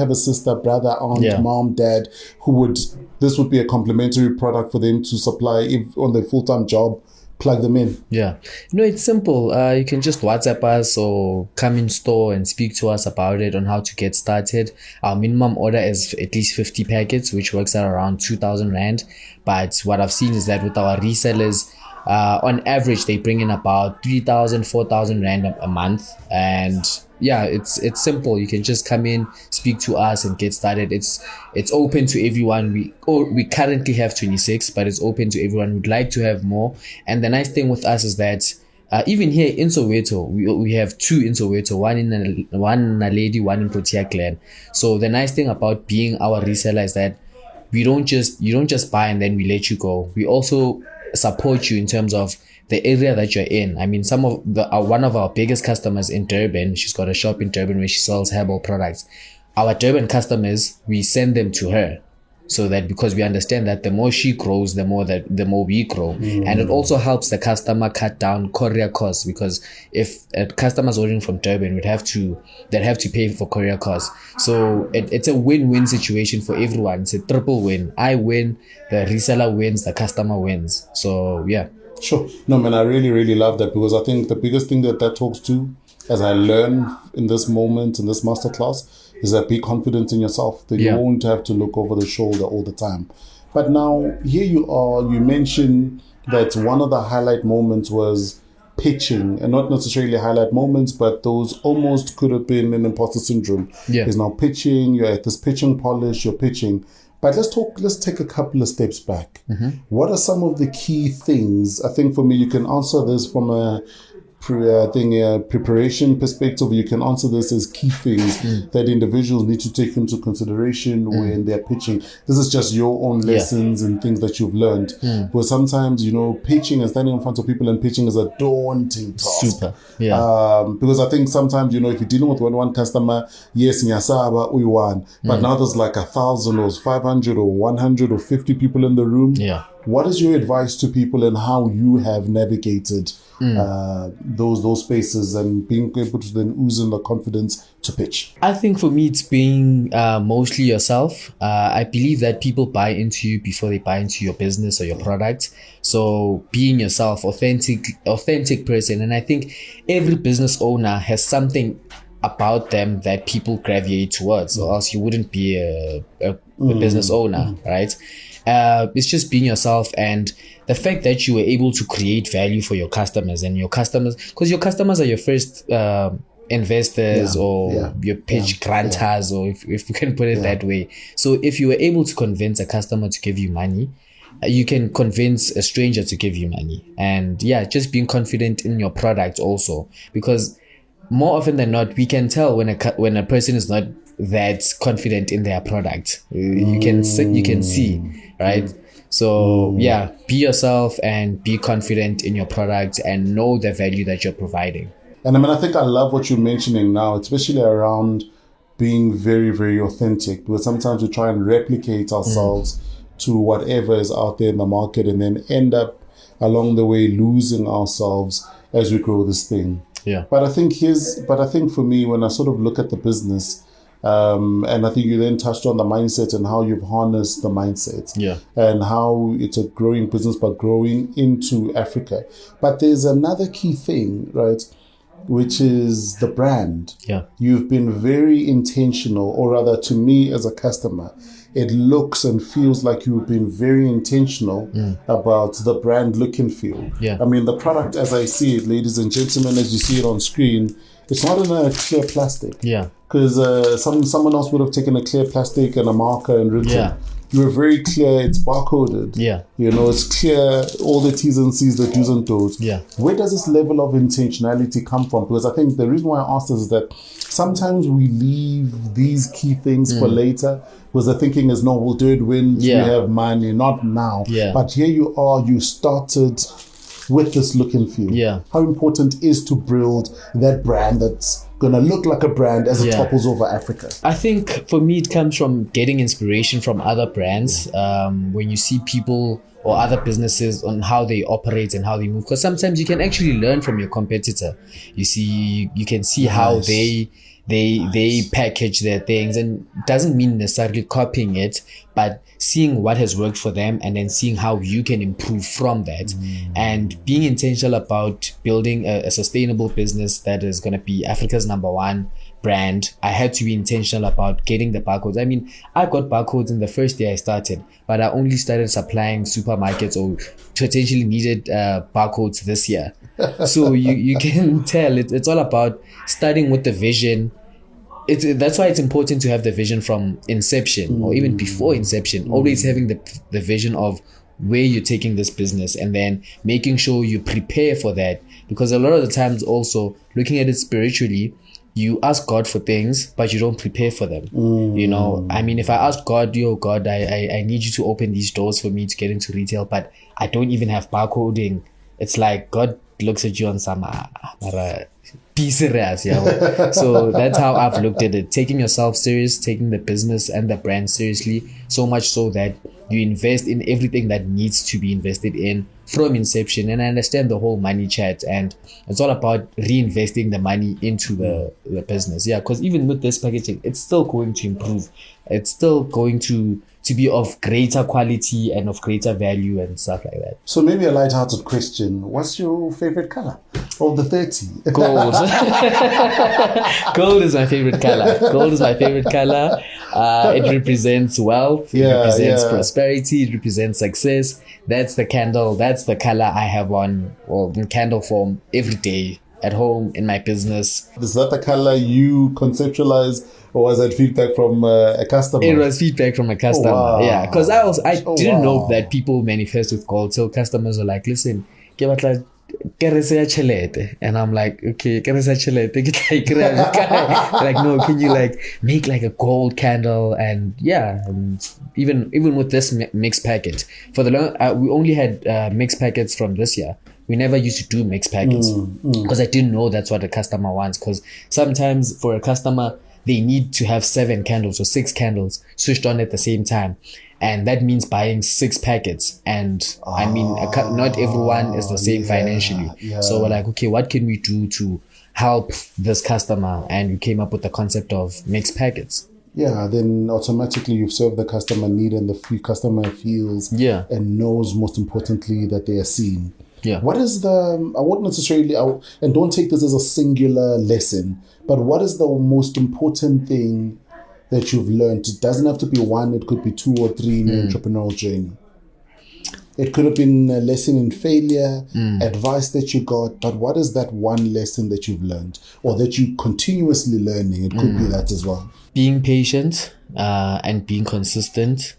have a sister, brother, aunt, Yeah. mom, dad, this would be a complementary product for them to supply if on their full-time job, plug them in. Yeah. It's simple. You can just WhatsApp us or come in store and speak to us about it on how to get started. Our minimum order is at least 50 packets, which works at around 2,000 Rand. But what I've seen is that with our resellers, on average, they bring in about 3,000, 4,000 Rand a month. And yeah, it's simple. You can just come in, speak to us and get started. It's open to everyone. We currently have 26, but it's open to everyone. We'd like to have more. And the nice thing with us is that even here in Soweto, we have two in Soweto, one in Naledi, one in Protea Clan. So the nice thing about being our reseller is that you don't just buy and then we let you go. We also support you in terms of the area that you're in. I mean, one of our biggest customers in Durban, she's got a shop in Durban where she sells herbal products. Our Durban customers, we send them to her, so that because we understand that the more she grows, the more we grow. And it also helps the customer cut down courier costs, because if a customer's ordering from Durban, they'd have to pay for courier costs. So it's a win-win situation for everyone. It's a triple win. I win, the reseller wins, the customer wins. So yeah. Sure. No, man, I really, really love that, because I think the biggest thing that talks to, as I learn in this moment, in this masterclass, is that be confident in yourself, that you won't have to look over the shoulder all the time. But now, here you are, you mentioned that one of the highlight moments was pitching, and not necessarily highlight moments, but those almost could have been an imposter syndrome. Yeah. Is now pitching, you're at this pitching polish, you're pitching. But let's take a couple of steps back. What are some of the key things? I think for me, you can answer this from a preparation perspective. You can answer this as key things that individuals need to take into consideration when they're pitching. This is just your own lessons and things that you've learned. But sometimes, pitching and standing in front of people and pitching is a daunting task. Super. Yeah. Because I think sometimes, if you're dealing with one customer, yes, nyasaba, we won. But now there's like 1,000 or 500 or 100 or 50 people in the room. Yeah. What is your advice to people and how you have navigated those spaces and being able to then ooze in the confidence to pitch? I think for me, it's being mostly yourself. I believe that people buy into you before they buy into your business or your product. So being yourself, authentic person. And I think every business owner has something about them that people gravitate towards, or else you wouldn't be a business owner, right? It's just being yourself, and the fact that you were able to create value for your customers, because your customers are your first investors or your pitch grantors, or if you can put it that way. So if you were able to convince a customer to give you money, you can convince a stranger to give you money. And just being confident in your product also, because more often than not, we can tell when a person is not that confident in their product. You can see, right? So be yourself and be confident in your product and know the value that you're providing. And I think I love what you're mentioning now, especially around being very, very authentic, because sometimes we try and replicate ourselves to whatever is out there in the market and then end up along the way losing ourselves as we grow this thing. Yeah. But I think for me, when I sort of look at the business, and I think you then touched on the mindset and how you've harnessed the mindset, and how it's a growing business, but growing into Africa. But there's another key thing, right, which is the brand. Yeah. You've been very intentional, or rather to me as a customer, it looks and feels like you've been very intentional about the brand look and feel. Yeah. I mean, the product as I see it, ladies and gentlemen, as you see it on screen, it's not in a clear plastic. Yeah. Because someone else would have taken a clear plastic and a marker and written. Yeah. You were very clear, it's barcoded. Yeah. It's clear, all the T's and C's, the do's and don'ts. Yeah. Where does this level of intentionality come from? Because I think the reason why I asked this is that sometimes we leave these key things for later, because the thinking is, no, we'll do it when we have money, not now. Yeah. But here you are, you started with this look and feel. Yeah. How important is to build that brand that's going to look like a brand as it topples over Africa? I think for me, it comes from getting inspiration from other brands. When you see people or other businesses on how they operate and how they move, because sometimes you can actually learn from your competitor. You can see how they they package their things, and it doesn't mean necessarily copying it, but seeing what has worked for them and then seeing how you can improve from that, and being intentional about building a sustainable business that is going to be Africa's #1 brand. I had to be intentional about getting the barcodes. I mean, I got barcodes in the first day I started, but I only started supplying supermarkets or potentially needed barcodes this year. So you can tell it's all about starting with the vision. That's why it's important to have the vision from inception or even before inception. Always having the vision of where you're taking this business, and then making sure you prepare for that. Because a lot of the times, also looking at it spiritually, you ask God for things, but you don't prepare for them. You know, I mean, if I ask God, yo, God, I need you to open these doors for me to get into retail, but I don't even have barcoding. It's like God looks at you on some be serious, yeah. So that's how I've looked at it. Taking yourself serious, taking the business and the brand seriously, so much so that you invest in everything that needs to be invested in from inception. And I understand the whole money chat, and it's all about reinvesting the money into the business. Yeah, because even with this packaging, it's still going to improve. It's still going to be of greater quality and of greater value and stuff like that. So maybe a light-hearted question. What's your favorite color of the 30? Gold. Gold is my favorite color. Gold is my favorite color. It represents wealth. It represents prosperity. It represents success. That's the candle. That's the color I have on, well, in candle form every day at home, in my business. Is that the color you conceptualized, or was that feedback from a customer? It was feedback from a customer. Oh, wow. Yeah, because I didn't know that people manifest with gold. So customers were like, listen, give it like, and I'm like, okay, like, no, can you like make like a gold candle? And yeah, and even with this mixed packet, for the long, we only had mixed packets from this year. We never used to do mixed packets because I didn't know that's what a customer wants. Because sometimes for a customer, they need to have 7 candles or 6 candles switched on at the same time. And that means buying 6 packets. And I mean, not everyone is the same financially. Yeah. So we're like, okay, what can we do to help this customer? And we came up with the concept of mixed packets. Yeah, then automatically you've served the customer need, and the customer feels and knows, most importantly, that they are seen. Yeah. What is I wouldn't necessarily, and don't take this as a singular lesson, but what is the most important thing that you've learned? It doesn't have to be one, it could be 2 or 3 in your entrepreneurial journey. It could have been a lesson in failure, advice that you got, but what is that one lesson that you've learned, or that you continuously learning? It could be that as well. Being patient, and being consistent,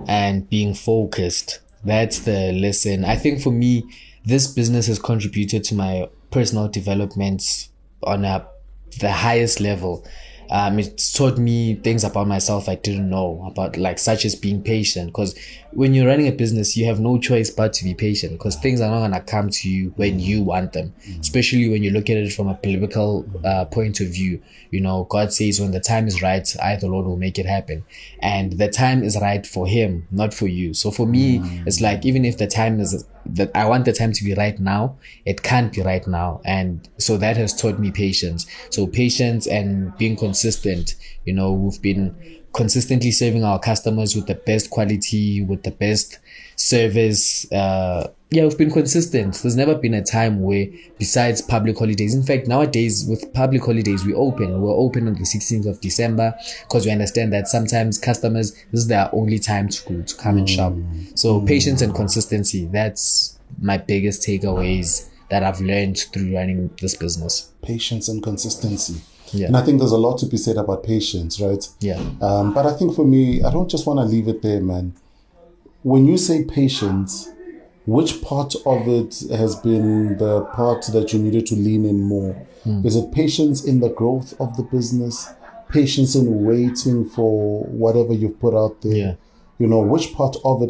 and being focused. That's the lesson. I think for me, this business has contributed to my personal development on the highest level. It's taught me things about myself I didn't know about, like such as being patient. Because when you're running a business, you have no choice but to be patient, because things are not going to come to you when you want them. Especially when you look at it from a biblical point of view. You know, God says when the time is right, I, the Lord, will make it happen. And the time is right for Him, not for you. So for me, it's like, even if the time is that I want the time to be right now, it can't be right now. And so that has taught me patience. So patience and being consistent. You know, we've been consistently serving our customers with the best quality, with the best service. We've been consistent. There's never been a time where, besides public holidays, in fact, nowadays with public holidays, we're open on the 16th of December, because we understand that sometimes customers, this is their only time to come and shop. So patience and consistency, that's my biggest takeaways that I've learned through running this business. Patience and consistency. Yeah. And I think there's a lot to be said about patience, right? Yeah. But I think for me, I don't just want to leave it there, man. When you say patience, which part of it has been the part that you needed to lean in more? Is it patience in the growth of the business? Patience in waiting for whatever you've put out there? Yeah. You know, which part of it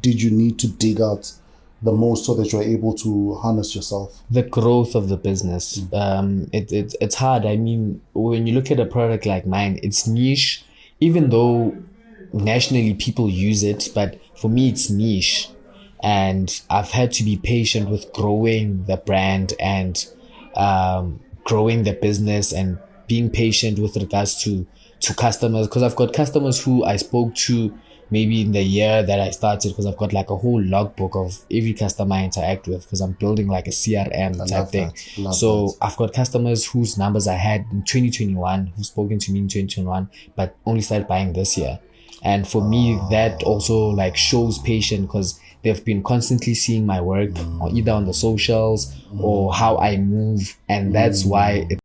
did you need to dig out the most so that you're able to harness yourself? The growth of the business. It's hard. I mean, when you look at a product like mine, it's niche, even though nationally people use it, but for me it's niche. And I've had to be patient with growing the brand and growing the business and being patient with regards to customers, because I've got customers who I spoke to maybe in the year that I started, because I've got like a whole logbook of every customer I interact with, because I'm building like a CRM type thing. So I've got customers whose numbers I had in 2021, who've spoken to me in 2021, but only started buying this year. And for me, that also like shows patience, because they've been constantly seeing my work either on the socials or how I move, and that's why